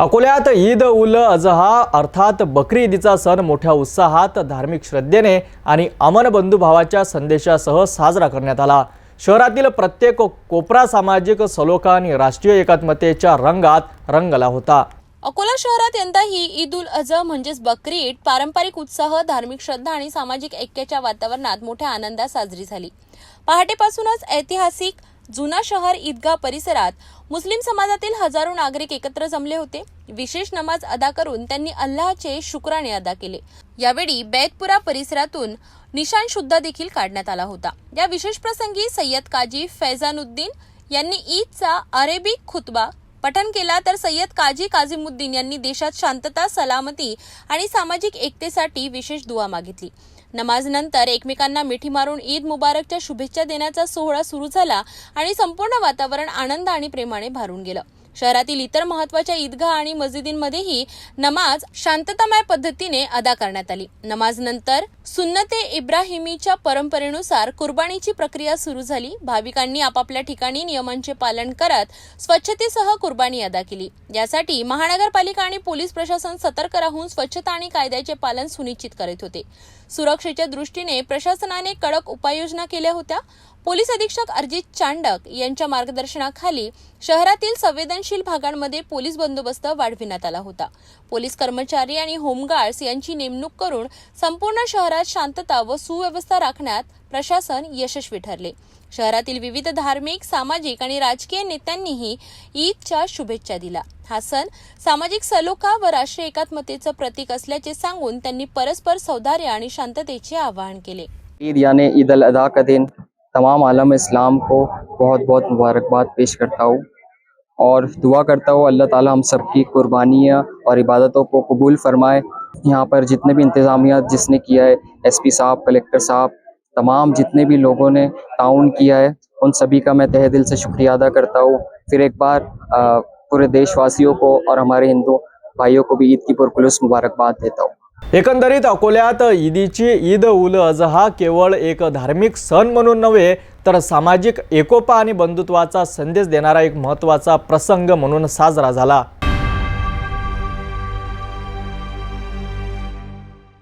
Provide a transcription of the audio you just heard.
अकोल्यात ईद उल अजहा अर्थात बकरी ईदचा सण मोठ्या उत्साहात धार्मिक श्रद्धेने आणि अमन बंधुभावाच्या संदेशासह साजरा करण्यात आला। शहरातील प्रत्येक कोपरा सामाजिक सलोखा आणि राष्ट्रीय एकात्मतेच्या रंगात रंगला होता। अकोला शहरात यंदाही ईद उल अजहा म्हणजेच बकरी ईद पारंपरिक उत्साह, धार्मिक श्रद्धा आणि सामाजिक ऐक्याच्या वातावरणात मोठ्या आनंदात साजरी झाली। पहाटेपासूनच ऐतिहासिक जुना शहर ईदगाह परिसरात मुस्लिम समाजातील हजारो नागरिक एकत्र जमले होते। विशेष नमाज अदा करून त्यांनी अल्लाहचे शुक्राने अदा केले। यावेळी बैतपुरा परिसरातून निशान शुद्धा देखील काढण्यात आला होता। या विशेष प्रसंगी सय्यद काजी फैजानुद्दीन यांनी ईदचा अरेबिक खुतबा पठण केला, तर सय्यद काजी काझिमुद्दीन यांनी देशात शांतता, सलामती आणि सामाजिक एकतेसाठी विशेष दुआ मागितली। नमाजनंतर एकमेकांना मिठी मारून ईद मुबारकच्या शुभेच्छा देण्याचा सोहळा सुरू झाला आणि संपूर्ण वातावरण आनंद आणि प्रेमाने भरून गेलं। शहरातील इतर महत्त्वाच्या ईदगाह आणि मस्जिदींमध्येही नमाज शांततामय पद्धतीने अदा करण्यात आली। नमाजनंतर सुन्नते इब्राहिमीच्या परंपरेनुसार कुर्बानीची प्रक्रिया सुरू झाली। भाविकांनी आपापल्या ठिकाणी नियमांचे पालन करत स्वच्छतेसह कुर्बानी अदा केली। यासाठी महानगरपालिका आणि पोलीस प्रशासन सतर्क राहून स्वच्छता आणि कायद्याचे पालन सुनिश्चित करीत होते। सुरक्षेच्या दृष्टीने प्रशासनाने कडक उपाययोजना केल्या होत्या। पोलीस अधीक्षक अर्जित चांडक यांच्या मार्गदर्शनाखाली शहरातील संवेदनशील भागांमध्ये पोलीस बंदोबस्त वाढविण्यात आला होता। पोलीस कर्मचारी आणि होमगार्ड्स यांची नेमणूक करून संपूर्ण शहरात शांतता व सुव्यवस्था राखण्यात प्रशासन यशस्वी ठरले। शहरातील विविध धार्मिक, सामाजिक आणि राजकीय नेत्यांनीही ईदच्या शुभेच्छा दिल्या। हा सण सामाजिक सलोखा व राष्ट्रीय एकात्मतेचं प्रतीक असल्याचे सांगून त्यांनी परस्पर सौहार्द आणि शांततेचे आवाहन केले। ईद यानी ईद अल अजहा का दिन तमाम आलम इस्लाम को बहुत बहुत मुबारकबाद पेश करता हूँ और दुआ करता हूँ अल्लाह ताला हम सब की कुर्बानियाँ और इबादतों को कबूल फरमाए। यहाँ पर जितने भी इंतज़ामिया जिसने किया है, एसपी साहब, कलेक्टर साहब, तमाम जितने भी लोगों ने ताउन किया है, उन सभी का मैं तहे दिल से शुक्रिया अदा करता हूँ। फिर एक बार पूरे देशवासियों को और हमारे हिंदू भाइयों को भी ईद की पुरखुलूस मुबारकबाद देता हूँ। एकंदरीत अकोल्यात ईदची ईद उल अजहा केवळ एक धार्मिक सण म्हणून नव्हे तर सामाजिक एकोपा आणि बंधुत्वाचा संदेश देणारा एक महत्त्वाचा प्रसंग म्हणून साजरा झाला।